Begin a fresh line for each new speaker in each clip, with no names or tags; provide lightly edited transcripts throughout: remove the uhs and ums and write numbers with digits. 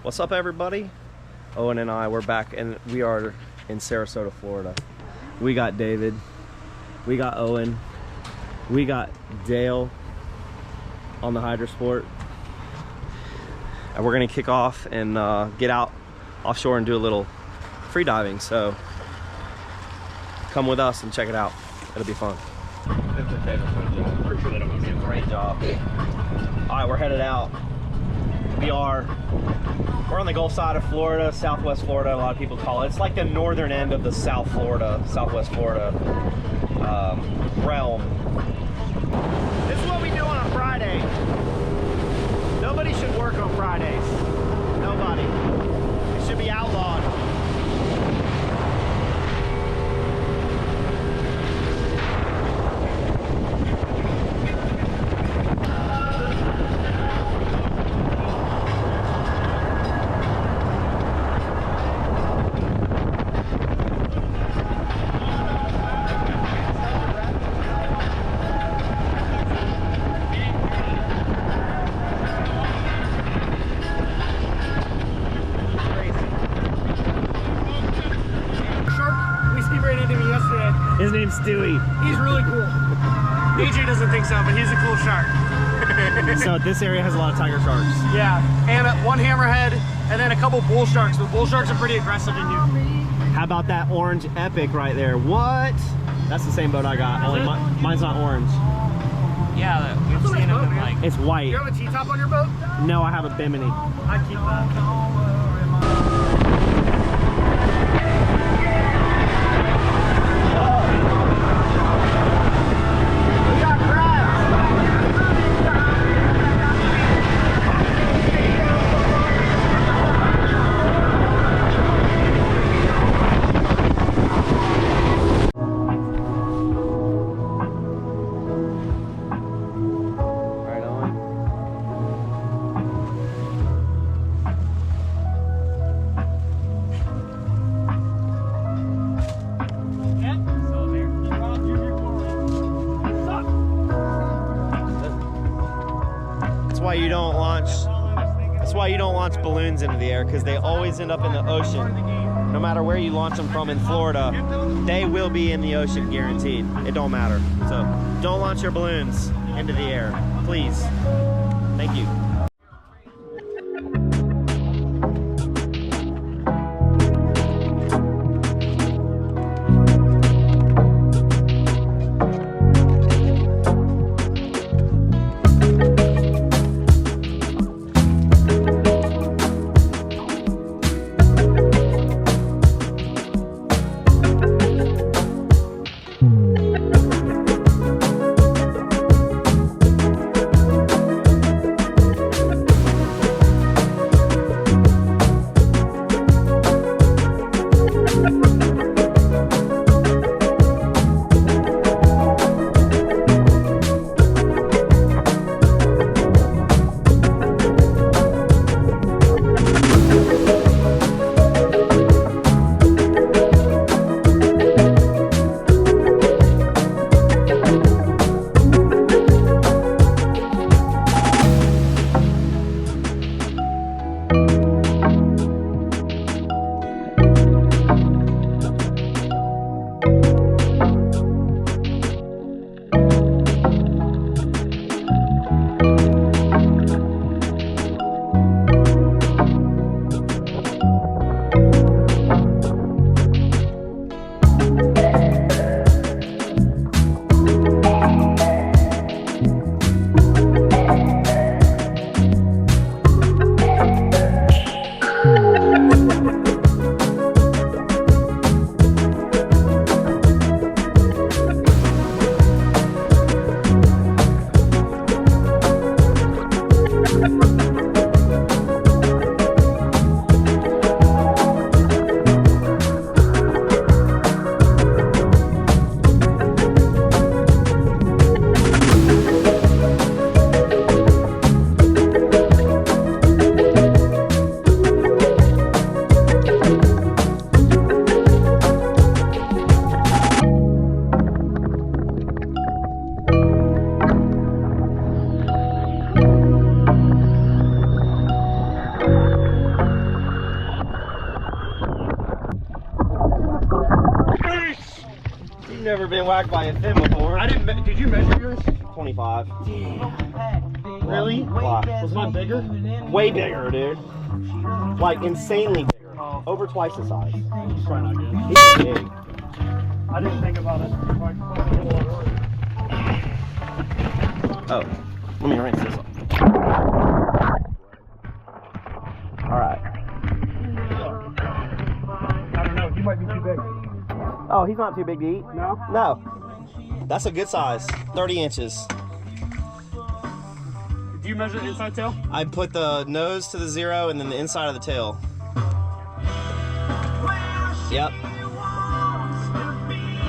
What's up, everybody? Owen and I, we're back, and we are in Sarasota, Florida. We got David, we got Owen, we got Dale on the Hydrosport, and we're gonna kick off and get out offshore and do a little free diving. So come with us and check it out. It'll be fun. Great job. All right, we're headed out. We're on the Gulf side of Florida, Southwest Florida, a lot of people call it. It's like the northern end of the Southwest Florida realm. This is what we do on a Friday. Nobody should work on Fridays. Nobody. It should be outlawed. His name's Stewie.
He's really cool. AJ doesn't think so, but he's a cool shark.
So this area has a lot of tiger sharks.
Yeah, and one hammerhead, and then a couple bull sharks, but bull sharks are pretty aggressive in here.
How about that orange epic right there? What? That's the same boat I got, only mine's not orange.
Yeah, we've seen it in like...
It's white.
You have a T-top on your boat?
No, I have a Bimini.
I keep that.
That's why you don't launch balloons into the air, because they always end up in the ocean. No matter where you launch them from in Florida, they will be in the ocean, guaranteed. It don't matter. So don't launch your balloons into the air, please. Thank you. getting whacked by a fin before.
I didn't. Did you measure yours?
25.
Really?
Why?
Was mine bigger?
Way bigger, dude. Like insanely bigger. Over twice the size.
It's probably not good.
He's big.
I didn't think about it.
Oh, let me rinse this off. All right.
I don't know. He might be too big.
Oh, he's not too big to eat.
No?
No. That's a good size. 30 inches.
Do you measure the inside tail?
I put the nose to the 0 and then the inside of the tail. Yep.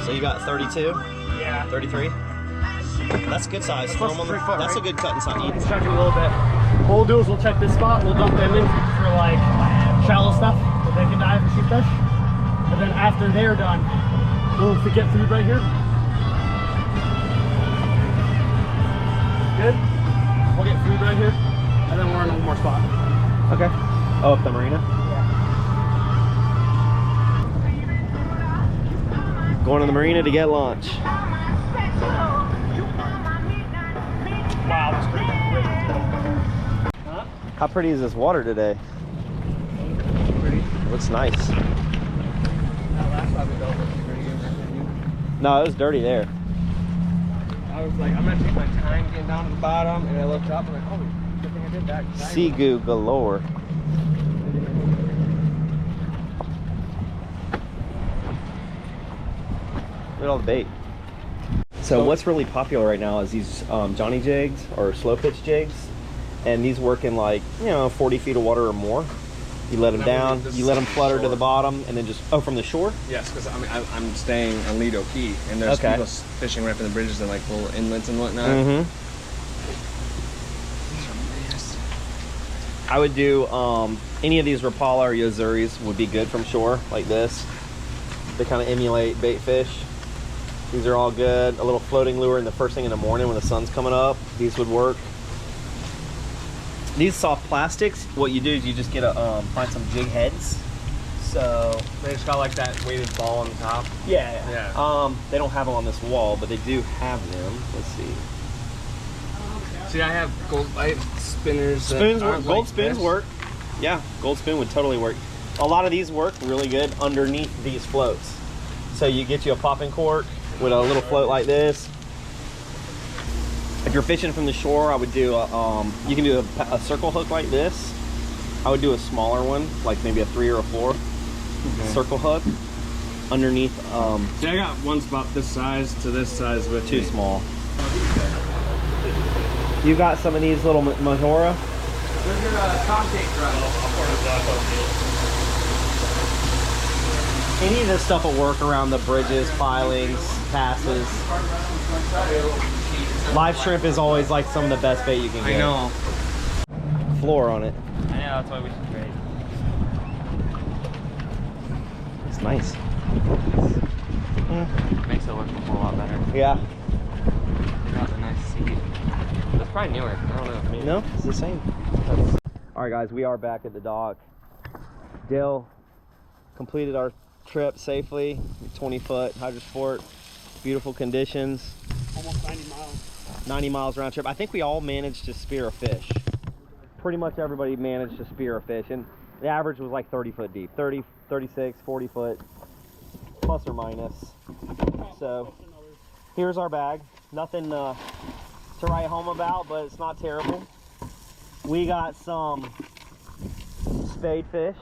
So you got 32?
Yeah.
33? That's a good size. Throw 'em on the,
3 foot,
that's
right?
a good cut and something.
Let's check it a little bit. What we'll do is we'll check this spot. We'll dump them in for like shallow stuff that they can dive and shoot fish. And then after they're done, we'll get food right here. Good. We'll get food right here, and then we're in one more spot.
Okay. Oh, up the marina? Yeah. Going to the marina to get lunch.
Wow, that's great. Huh?
How pretty is this water today?
Pretty.
Looks nice.
That last time we built was pretty good.
No, it was dirty there.
I was like, I'm gonna take my time getting down to the bottom, and I looked up and I'm like, oh, good thing I did that.
Sea goo galore. Look at all the bait. So what's really popular right now is these Johnny jigs or slow pitch jigs, and these work in like 40 feet of water or more. You let them down, you let them flutter to the bottom, and then just from the shore.
Yes, because I'm staying on Lido Key, and there's people fishing right from the bridges and like little inlets and whatnot.
Mm-hmm. I would do any of these Rapala or Yozuris would be good from shore like this. They kind of emulate bait fish. These are all good. A little floating lure in the first thing in the morning when the sun's coming up. These would work. These soft plastics, what you do is you just get find some jig heads. So
They just got like that weighted ball on the top.
yeah.
Yeah.
They don't have them on this wall, but they do have them. Let's see.
See, I have gold light spinners.
Spoons work. Gold spoons work. Yeah, gold spoon would totally work. A lot of these work really good underneath these floats. So you get you a popping cork with a little float like this. If you're fishing from the shore, I would do you can do a circle hook like this. I would do a smaller one, like maybe a 3 or a 4 circle hook underneath.
See, I got one spot this size to this size with
Too small. You got some of these little Mahora?
Those are concave drills.
Any of this stuff will work around the bridges, pilings, passes. Live shrimp is always like some of the best bait you can get.
I know.
Floor on it.
I know, that's why we should trade.
It's nice.
Makes it look a whole lot better.
Yeah.
Got a nice seat. It's probably newer. I don't know. Maybe.
No, it's the same. All right, guys, we are back at the dock. Dale completed our trip safely. 20-foot hydro sport. Beautiful conditions.
Almost 90 miles.
90 miles round trip. I think we all managed to spear a fish. Pretty much everybody managed to spear a fish, and the average was like 30 foot deep. 30, 36, 40 foot, plus or minus. So here's our bag. Nothing to write home about, but it's not terrible. We got some spade fish.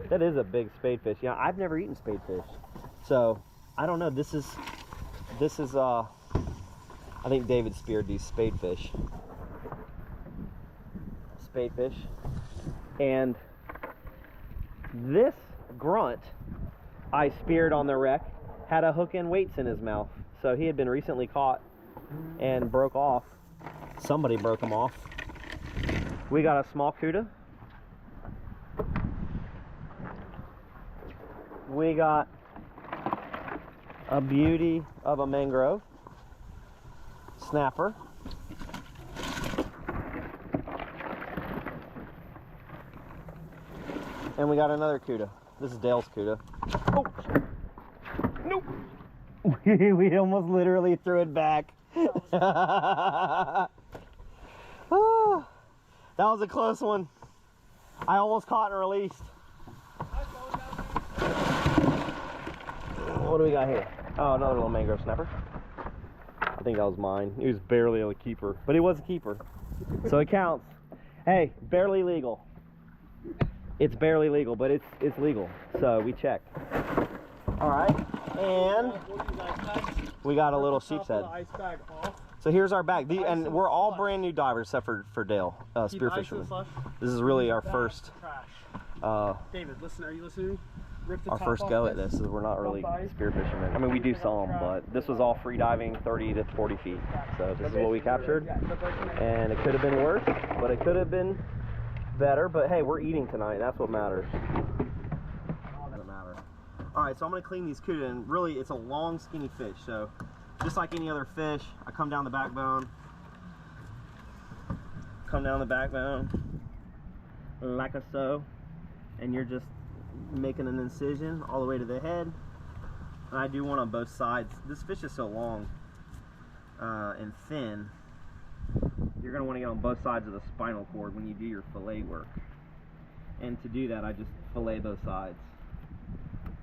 That is a big spade fish. Yeah, I've never eaten spade fish, so I don't know. This is I think David speared these spade fish. And this grunt I speared on the wreck had a hook and weights in his mouth, so he had been recently caught and broke off. Somebody broke him off. We got a small cuda. We got a beauty of a mangrove snapper. And we got another cuda. This is Dale's cuda. Oh, nope. We almost literally threw it back. Ah, that was a close one. I almost caught and released. What do we got here? Oh, another little mangrove snapper. I think that was mine. He was barely a keeper, but he was a keeper, so it counts. Hey, barely legal. It's barely legal, but it's legal, so we checked. All right, and we got a little sheep's head. So here's our bag, and we're all brand new divers except for Dale, spearfisherman. This is really our first.
David, listen. Are you listening?
Our first go at this is we're not really spearfishermen. I mean, we do some, but this was all free diving, 30 to 40 feet. So this is what we captured, and it could have been worse, but it could have been better. But hey, we're eating tonight. That's what matters. Doesn't matter. All right, so I'm gonna clean these cuda, and really, it's a long, skinny fish. So just like any other fish, I come down the backbone, like so, and you're just making an incision all the way to the head, and I do one on both sides. This fish is so long and thin, you're going to want to get on both sides of the spinal cord when you do your fillet work, and to do that I just fillet both sides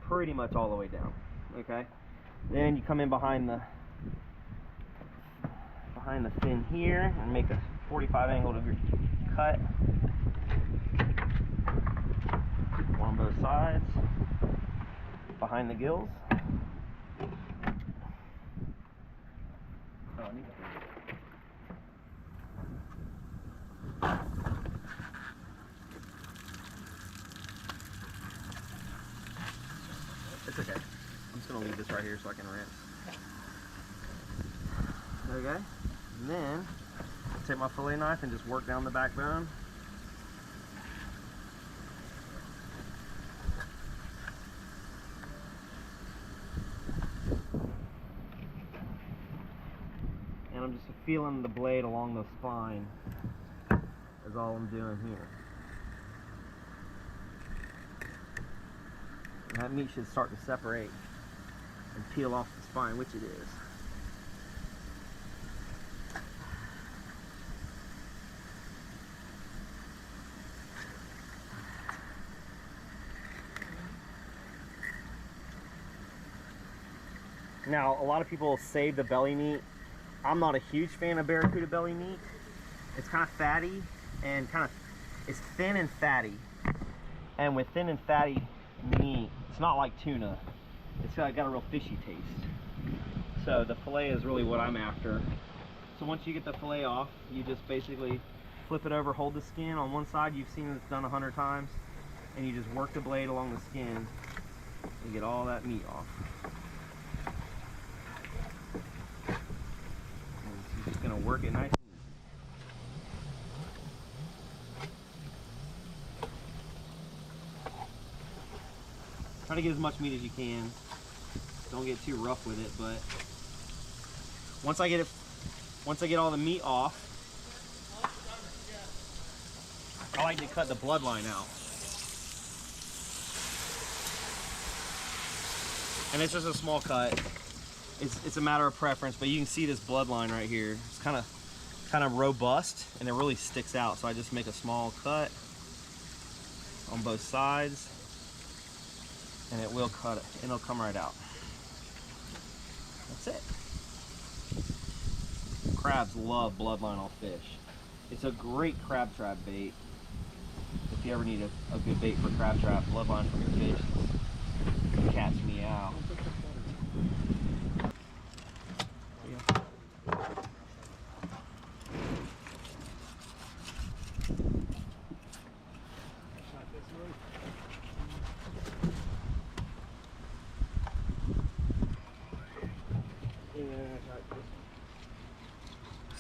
pretty much all the way down. Okay, then you come in behind the fin here and make a 45 angle degree cut on both sides, behind the gills. Oh, I need to. It's okay. I'm just gonna leave this right here so I can rinse. Okay, and then take my fillet knife and just work down the backbone. And I'm just feeling the blade along the spine is all I'm doing here. And that meat should start to separate and peel off the spine, which it is. Now, a lot of people save the belly meat. I'm not a huge fan of barracuda belly meat. It's kind of fatty and it's thin and fatty. And with thin and fatty meat, it's not like tuna. It's got a real fishy taste. So the fillet is really what I'm after. So once you get the fillet off, you just basically flip it over, hold the skin on one side. You've seen this done 100 times. And you just work the blade along the skin and get all that meat off. Just gonna work it nice. Try to get as much meat as you can. Don't get too rough with it, but once I get all the meat off, I like to cut the bloodline out. And it's just a small cut. It's a matter of preference, but you can see this bloodline right here. It's kind of robust, and it really sticks out. So I just make a small cut on both sides, and it will cut it, and it'll come right out. That's it. Crabs love bloodline on fish. It's a great crab trap bait. If you ever need a good bait for crab trap, bloodline from your fish, catch me out.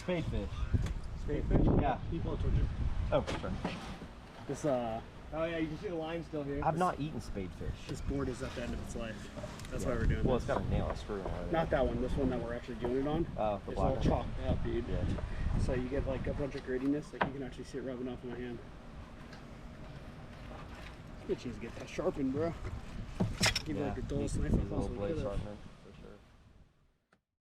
Spadefish.
Spadefish?
Yeah.
People told you.
Oh, sorry.
This oh yeah, you can see the line still here.
I've not eaten spadefish.
This board is at the end of its life. That's why we're doing
Well,
this.
it's got a nail, a screw on it.
Not that one. This one that we're actually doing it on.
Oh, the
it's
black
all
one.
chalked up, dude.
Yeah.
So you get like a bunch of grittiness. Like you can actually see it rubbing off in my hand. It's good cheese to get that sharpened, bro. Give it like a dull knife.
Little blade sharpener.